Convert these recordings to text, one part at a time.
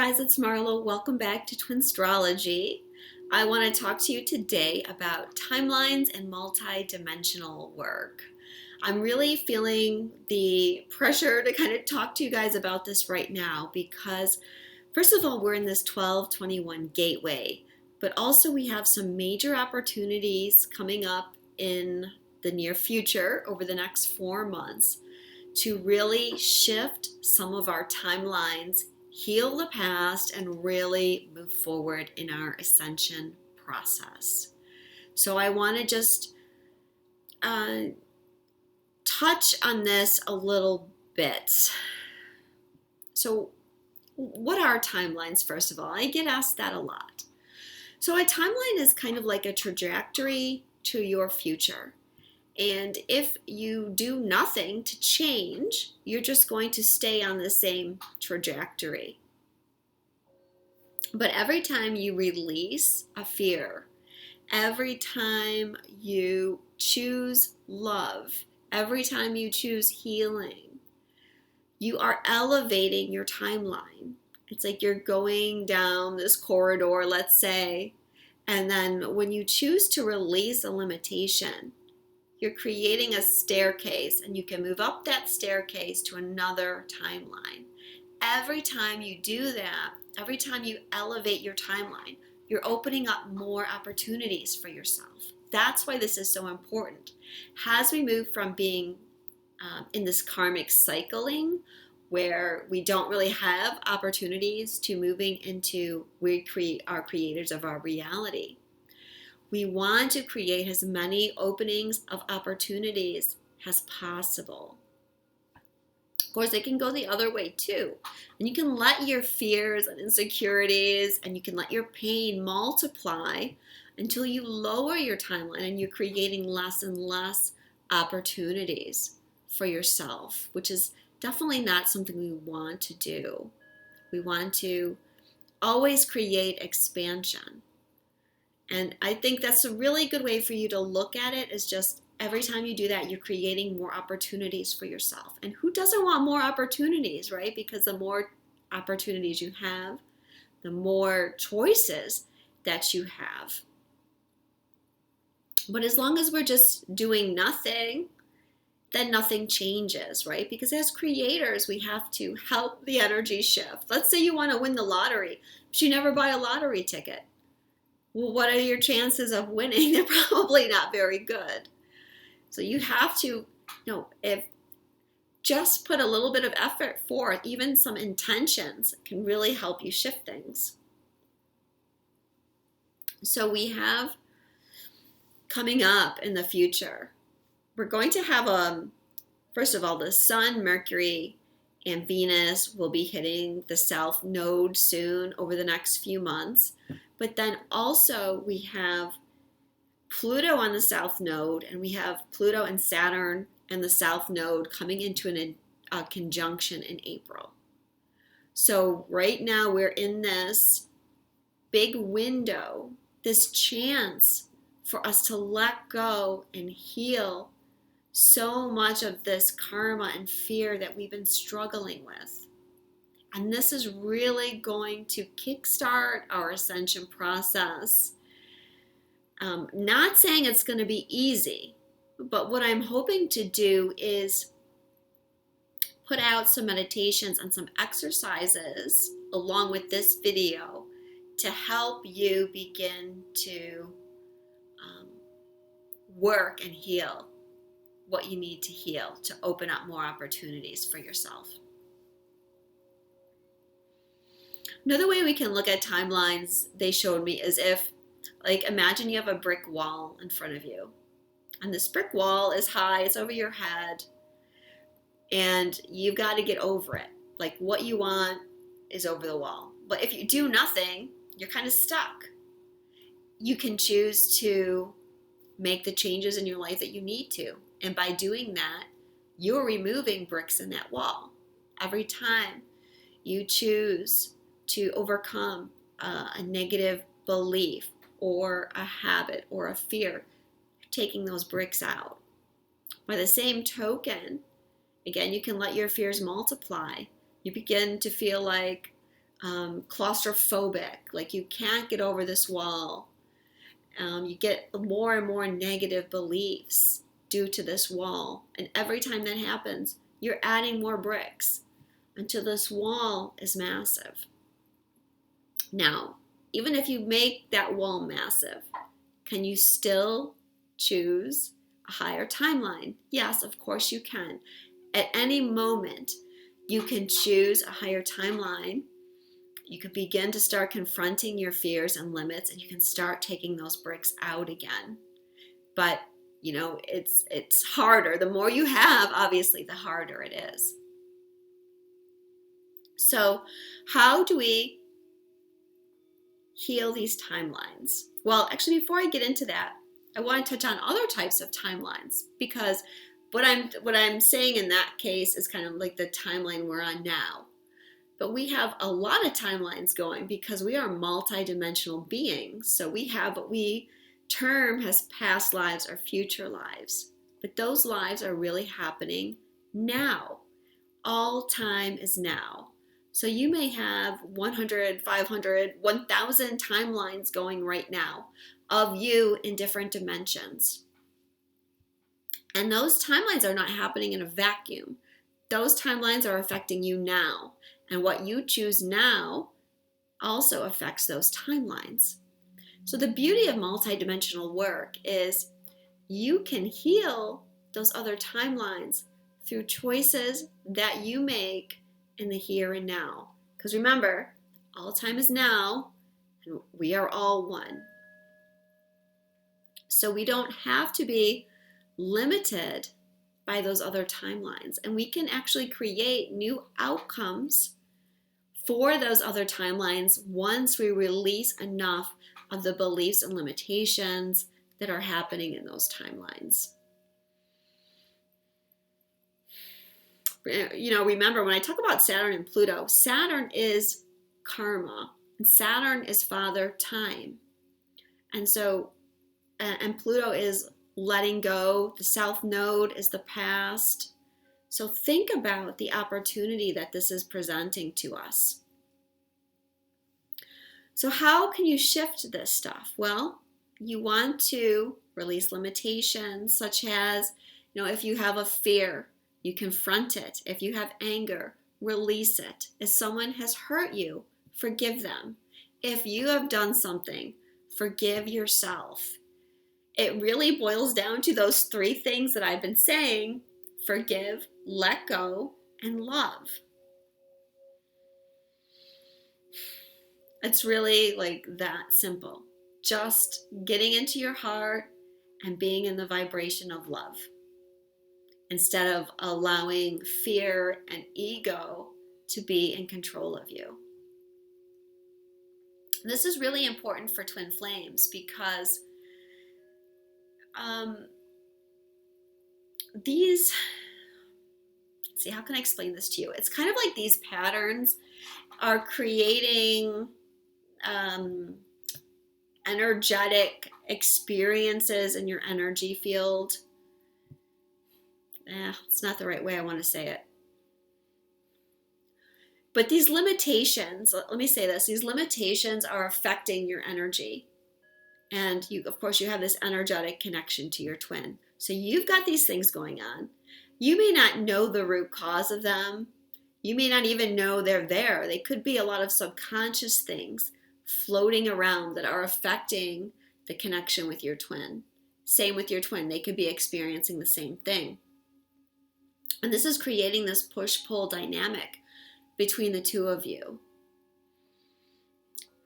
guys, it's Marlo. Welcome back to Twinstrology. I want to talk to you today about timelines and multi-dimensional work. I'm really feeling the pressure to kind of talk to you guys about this right now because, first of all, we're in this 12/21 gateway, but also we have some major opportunities coming up in the near future over the next 4 months to really shift some of our timelines, heal the past, and really move forward in our ascension process. So I want to just touch on this a little bit. So what are timelines, first of all? I get asked that a lot. So a timeline is kind of like a trajectory to your future. And if you do nothing to change, you're just going to stay on the same trajectory. But every time you release a fear, every time you choose love, every time you choose healing, you are elevating your timeline. It's like you're going down this corridor, let's say, and then when you choose to release a limitation, you're creating a staircase, and you can move up that staircase to another timeline. Every time you do that, every time you elevate your timeline, you're opening up more opportunities for yourself. That's why this is so important. As we move from being in this karmic cycling, where we don't really have opportunities, to moving into we are creators of our reality. We want to create as many openings of opportunities as possible. Of course, it can go the other way too. And you can let your fears and insecurities and you can let your pain multiply until you lower your timeline and you're creating less and less opportunities for yourself, which is definitely not something we want to do. We want to always create expansion. And I think that's a really good way for you to look at it, is just every time you do that, you're creating more opportunities for yourself. And who doesn't want more opportunities, right? Because the more opportunities you have, the more choices that you have. But as long as we're just doing nothing, then nothing changes, right? Because as creators, we have to help the energy shift. Let's say you want to win the lottery, but you never buy a lottery ticket. Well, what are your chances of winning? They're probably not very good. So you have to, if just put a little bit of effort forth, even some intentions can really help you shift things. So we have coming up in the future, we're going to have, first of all, the Sun, Mercury, and Venus will be hitting the South Node soon over the next few months. But then also we have Pluto on the South Node, and we have Pluto and Saturn and the South Node coming into a conjunction in April. So right now we're in this big window, this chance for us to let go and heal so much of this karma and fear that we've been struggling with. And this is really going to kickstart our ascension process. Not saying it's going to be easy, but what I'm hoping to do is put out some meditations and some exercises along with this video to help you begin to work and heal what you need to heal to open up more opportunities for yourself. Another way we can look at timelines, they showed me, is if, imagine you have a brick wall in front of you. And this brick wall is high, it's over your head, and you've got to get over it. What you want is over the wall. But if you do nothing, you're kind of stuck. You can choose to make the changes in your life that you need to. And by doing that, you're removing bricks in that wall. Every time you choose to overcome a negative belief or a habit or a fear, you're taking those bricks out. By the same token, again, you can let your fears multiply. You begin to feel like, claustrophobic, like you can't get over this wall. You get more and more negative beliefs due to this wall. And every time that happens, you're adding more bricks until this wall is massive. Now, even if you make that wall massive, can you still choose a higher timeline? Yes, of course you can. At any moment, you can choose a higher timeline. You can begin to start confronting your fears and limits, and you can start taking those bricks out again. But, you know, it's harder. The more you have, obviously, the harder it is. So, how do we heal these timelines? Well, actually, before I get into that, I want to touch on other types of timelines, because what I'm saying in that case is kind of like the timeline we're on now. But we have a lot of timelines going because we are multidimensional beings. So we have what we term as past lives or future lives. But those lives are really happening now. All time is now. So you may have 100, 500, 1,000 timelines going right now of you in different dimensions. And those timelines are not happening in a vacuum. Those timelines are affecting you now. And what you choose now also affects those timelines. So the beauty of multidimensional work is you can heal those other timelines through choices that you make in the here and now. Because remember, all time is now, and we are all one. So we don't have to be limited by those other timelines. And we can actually create new outcomes for those other timelines once we release enough of the beliefs and limitations that are happening in those timelines. You know, remember when I talk about Saturn and Pluto, Saturn is karma, and Saturn is Father Time. And so, and Pluto is letting go. The South Node is the past. So think about the opportunity that this is presenting to us. So how can you shift this stuff? Well, you want to release limitations, such as, you know, if you have a fear, you confront it. If you have anger, release it. If someone has hurt you, forgive them. If you have done something, forgive yourself. It really boils down to those three things that I've been saying: forgive, let go, and love. It's really like that simple. Just getting into your heart and being in the vibration of love, instead of allowing fear and ego to be in control of you. This is really important for twin flames because how can I explain this to you? It's kind of like these patterns are creating energetic experiences in your energy field. It's not the right way I want to say it. But these limitations, let me say this, these limitations are affecting your energy. And you, of course, you have this energetic connection to your twin. So you've got these things going on. You may not know the root cause of them. You may not even know they're there. They could be a lot of subconscious things floating around that are affecting the connection with your twin. Same with your twin. They could be experiencing the same thing. And this is creating this push-pull dynamic between the two of you,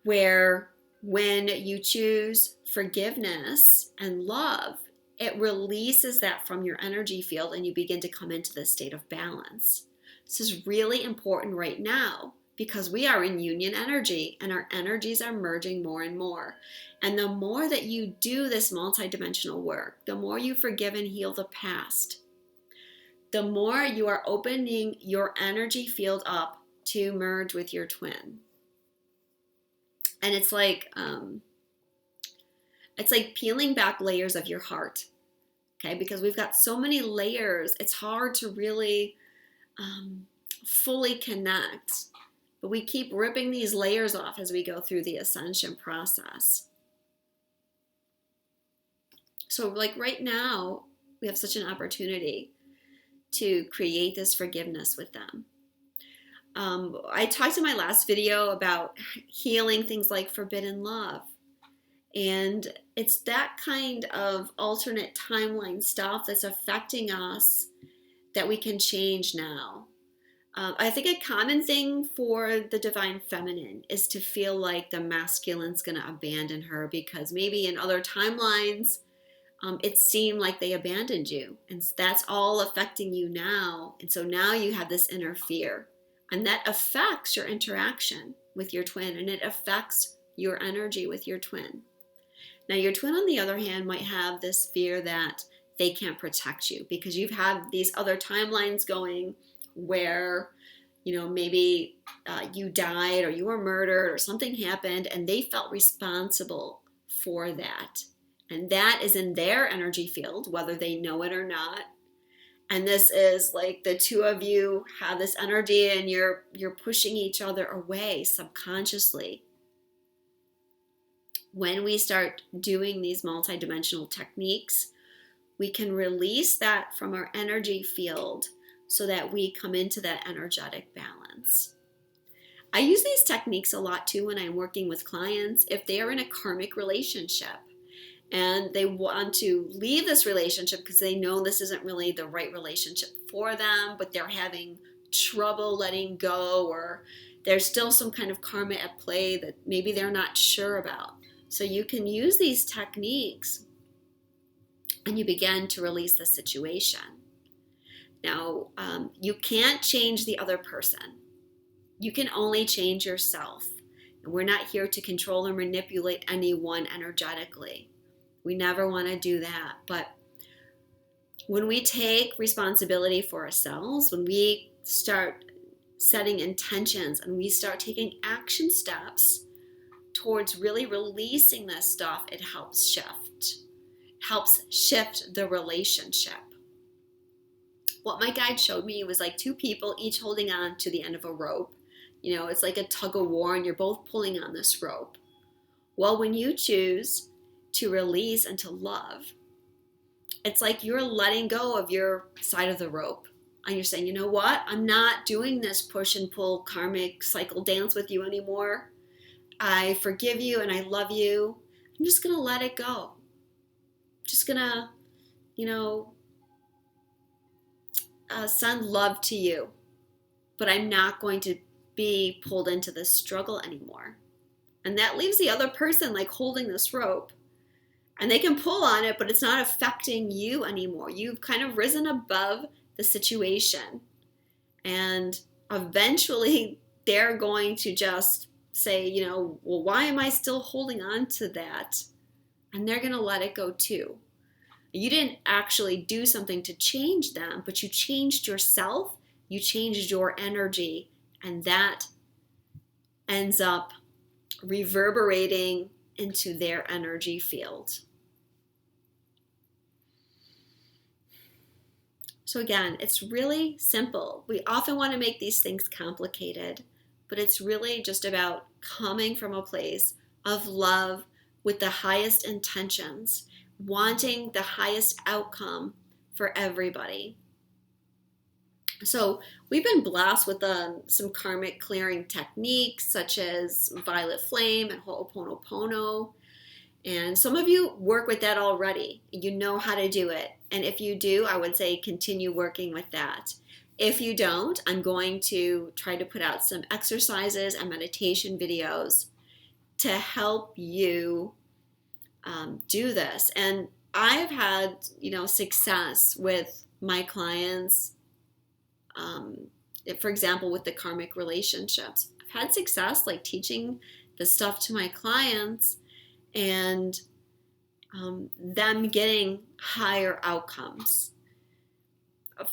where when you choose forgiveness and love, it releases that from your energy field and you begin to come into this state of balance. This is really important right now because we are in union energy and our energies are merging more and more. And the more that you do this multidimensional work, the more you forgive and heal the past, the more you are opening your energy field up to merge with your twin. And it's like peeling back layers of your heart, okay? Because we've got so many layers, it's hard to really fully connect But we keep ripping these layers off as we go through the ascension process. So like right now, we have such an opportunity to create this forgiveness with them. I talked in my last video about healing things like forbidden love. And it's that kind of alternate timeline stuff that's affecting us that we can change now. I think a common thing for the divine feminine is to feel like the masculine's going to abandon her because maybe in other timelines, it seemed like they abandoned you. And that's all affecting you now. And so now you have this inner fear. And that affects your interaction with your twin. And it affects your energy with your twin. Now, your twin, on the other hand, might have this fear that they can't protect you because you've had these other timelines going where, maybe you died or you were murdered or something happened and they felt responsible for that. And that is in their energy field, whether they know it or not. And this is like the two of you have this energy and you're pushing each other away subconsciously. When we start doing these multidimensional techniques, we can release that from our energy field so that we come into that energetic balance. I use these techniques a lot too when I'm working with clients if they are in a karmic relationship and they want to leave this relationship because they know this isn't really the right relationship for them, but they're having trouble letting go, or there's still some kind of karma at play that maybe they're not sure about. So you can use these techniques and you begin to release the situation. Now, you can't change the other person. You can only change yourself. And we're not here to control or manipulate anyone energetically. We never want to do that. But when we take responsibility for ourselves, when we start setting intentions and we start taking action steps towards really releasing this stuff, it helps shift the relationship. What my guide showed me was like two people each holding on to the end of a rope. It's like a tug of war and you're both pulling on this rope. Well, when you choose to release and to love, it's like you're letting go of your side of the rope. And you're saying, you know what? I'm not doing this push and pull karmic cycle dance with you anymore. I forgive you and I love you. I'm just going to let it go. Just going to, send love to you. But I'm not going to be pulled into this struggle anymore. And that leaves the other person like holding this rope. And they can pull on it, but it's not affecting you anymore. You've kind of risen above the situation. And eventually they're going to just say, well, why am I still holding on to that? And they're going to let it go too. You didn't actually do something to change them, but you changed yourself, you changed your energy, and that ends up reverberating into their energy field. So again, it's really simple. We often want to make these things complicated, but it's really just about coming from a place of love with the highest intentions, wanting the highest outcome for everybody. So we've been blessed with some karmic clearing techniques such as violet flame and ho'oponopono. And some of you work with that already. You know how to do it. And if you do, I would say continue working with that. If you don't, I'm going to try to put out some exercises and meditation videos to help you do this. And I've had, success with my clients. For example, with the karmic relationships, I've had success like teaching the stuff to my clients and them getting higher outcomes.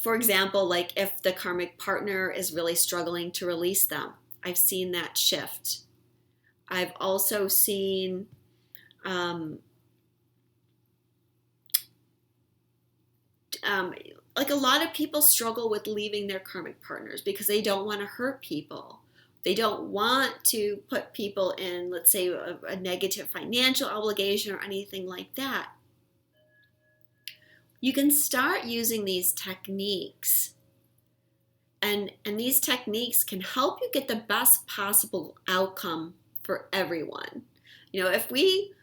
For example, like if the karmic partner is really struggling to release them, I've seen that shift. I've also seen like a lot of people struggle with leaving their karmic partners because they don't want to hurt people. They don't want to put people in, let's say, a negative financial obligation or anything like that. You can start using these techniques, and these techniques can help you get the best possible outcome for everyone. If we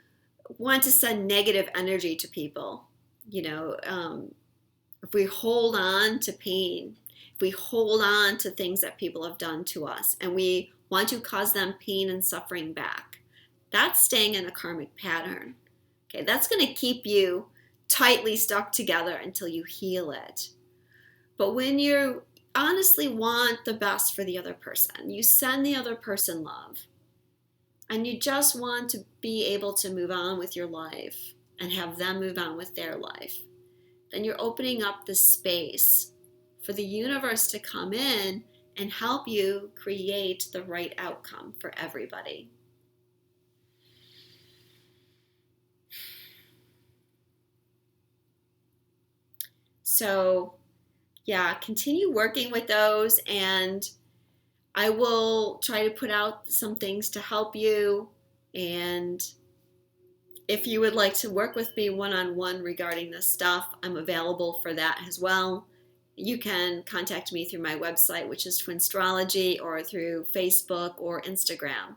want to send negative energy to people, if we hold on to pain, if we hold on to things that people have done to us, and we want to cause them pain and suffering back, that's staying in a karmic pattern. Okay, that's going to keep you tightly stuck together until you heal it. But when you honestly want the best for the other person, you send the other person love, and you just want to be able to move on with your life and have them move on with their life, then you're opening up the space for the universe to come in and help you create the right outcome for everybody. So, yeah, continue working with those, and I will try to put out some things to help you. And if you would like to work with me one-on-one regarding this stuff, I'm available for that as well. You can contact me through my website, which is Twinstrology, or through Facebook or Instagram.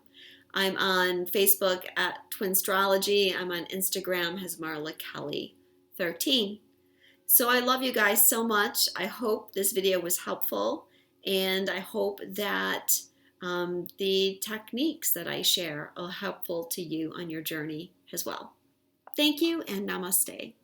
I'm on Facebook at Twinstrology. I'm on Instagram as Marla Kelly 13. So I love you guys so much. I hope this video was helpful, and I hope that the techniques that I share are helpful to you on your journey as well. Thank you, and namaste.